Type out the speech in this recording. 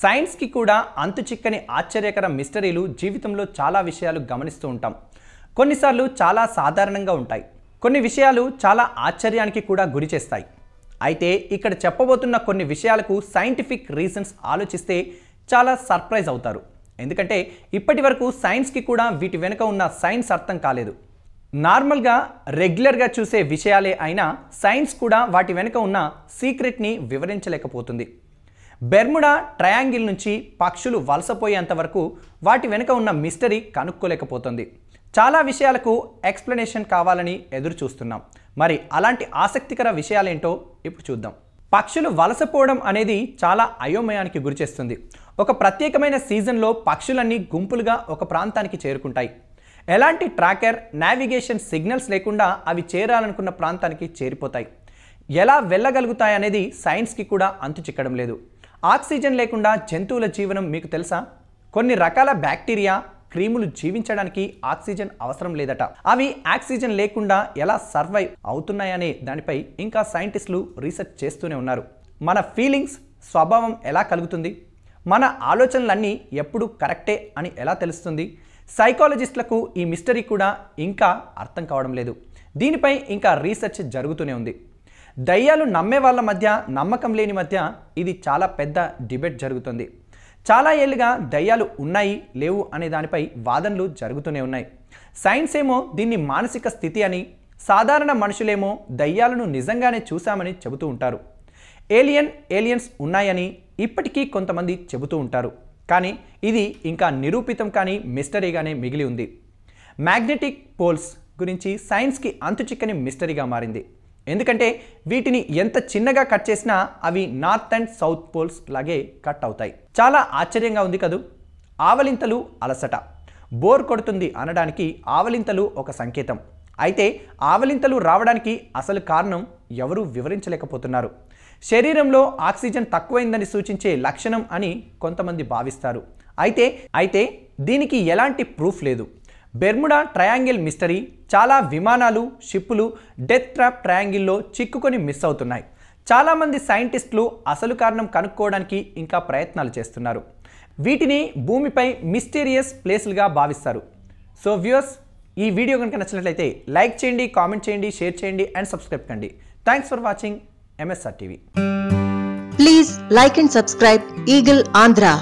Science కి కూడా అంతుచిక్కని ఆశ్చర్యకర మిస్టరీలు జీవితంలో చాలా విషయాలు గమనిస్తూ ఉంటాం. కొన్నిసార్లు చాలా సాధారణంగా ఉంటాయి. కొన్ని విషయాలు చాలా ఆశ్చర్యానికి కూడా గురి చేస్తాయి. అయితే ఇక్కడ చెప్పబోతున్న కొన్ని విషయాలకు సైంటిఫిక్ రీజన్స్ ఆలోచిస్తే చాలా సర్ప్రైజ్ అవుతారు. ఎందుకంటే ఇప్పటి వరకు సైన్స్కి కూడా వీటి వెనుక ఉన్న సైన్స్ అర్థం కాలేదు. నార్మల్గా రెగ్యులర్గా చూసే విషయాలే అయినా సైన్స్ కూడా వాటి వెనుక ఉన్న సీక్రెట్ని వివరించలేకపోతుంది. బెర్ముడా ట్రయాంగిల్ నుంచి పక్షులు వలసపోయేంత వరకు వాటి వెనుక ఉన్న మిస్టరీ కనుక్కోలేకపోతుంది. చాలా విషయాలకు ఎక్స్ప్లెనేషన్ కావాలని ఎదురు చూస్తున్నాం. మరి అలాంటి ఆసక్తికర విషయాలేంటో ఇప్పుడు చూద్దాం. పక్షులు వలసపోవడం అనేది చాలా అయోమయానికి గురిచేస్తుంది. ఒక ప్రత్యేకమైన సీజన్లో పక్షులన్నీ గుంపులుగా ఒక ప్రాంతానికి చేరుకుంటాయి. ఎలాంటి ట్రాకర్, నావిగేషన్ సిగ్నల్స్ లేకుండా అవి చేరాలనుకున్న ప్రాంతానికి చేరిపోతాయి. ఎలా వెళ్ళగలుగుతాయనేది సైన్స్కి కూడా అంతు చిక్కడం లేదు. ఆక్సిజన్ లేకుండా జంతువుల జీవనం మీకు తెలుసా? కొన్ని రకాల బ్యాక్టీరియా, క్రిములు జీవించడానికి ఆక్సిజన్ అవసరం లేదట. అవి ఆక్సిజన్ లేకుండా ఎలా సర్వైవ్ అవుతున్నాయనే దానిపై ఇంకా సైంటిస్టులు రీసెర్చ్ చేస్తూనే ఉన్నారు. మన ఫీలింగ్స్, స్వభావం ఎలా కలుగుతుంది? మన ఆలోచనలన్నీ ఎప్పుడు కరెక్టే అని ఎలా తెలుస్తుంది? సైకాలజిస్టులకు ఈ మిస్టరీ కూడా ఇంకా అర్థం కావడం లేదు. దీనిపై ఇంకా రీసెర్చ్ జరుగుతూనే ఉంది. దయ్యాలు నమ్మే వాళ్ళ మధ్య, నమ్మకం లేని మధ్య ఇది చాలా పెద్ద డిబేట్ జరుగుతుంది. చాలా ఏళ్ళుగా దయ్యాలు ఉన్నాయి లేవు అనే దానిపై వాదనలు జరుగుతూనే ఉన్నాయి. సైన్స్ ఏమో దీన్ని మానసిక స్థితి అని, సాధారణ మనుషులేమో దయ్యాలను నిజంగానే చూశామని చెబుతూ ఉంటారు. ఏలియన్స్ ఉన్నాయని ఇప్పటికీ కొంతమంది చెబుతూ ఉంటారు. కానీ ఇది ఇంకా నిరూపితం కానీ మిస్టరీగానే మిగిలి ఉంది. మ్యాగ్నెటిక్ పోల్స్ గురించి సైన్స్కి అంతుచిక్కని మిస్టరీగా మారింది. ఎందుకంటే వీటిని ఎంత చిన్నగా కట్ చేసినా అవి నార్త్ అండ్ సౌత్ పోల్స్ లాగే కట్ అవుతాయి. చాలా ఆశ్చర్యంగా ఉంది కదూ. ఆవలింతలు, అలసట, బోర్ కొడుతుంది అనడానికి ఆవలింతలు ఒక సంకేతం. అయితే ఆవలింతలు రావడానికి అసలు కారణం ఎవరూ వివరించలేకపోతున్నారు. శరీరంలో ఆక్సిజన్ తక్కువైందని సూచించే లక్షణం అని కొంతమంది భావిస్తారు. అయితే దీనికి ఎలాంటి ప్రూఫ్ లేదు. బెర్ముడా ట్రయాంగిల్ మిస్టరీ, చాలా విమానాలు, షిప్పులు డెత్ ట్రాప్ ట్రయాంగిల్లో చిక్కుకొని మిస్ అవుతున్నాయి. చాలామంది సైంటిస్టులు అసలు కారణం కనుక్కోవడానికి ఇంకా ప్రయత్నాలు చేస్తున్నారు. వీటిని భూమిపై మిస్టీరియస్ ప్లేస్లుగా భావిస్తారు. సో వ్యూయర్స్, ఈ వీడియో కనుక నచ్చినట్లయితే లైక్ చేయండి, కామెంట్ చేయండి, షేర్ చేయండి అండ్ సబ్స్క్రైబ్ కండి. Thanks for watching MSR TV. Please like and subscribe Eagle Andhra.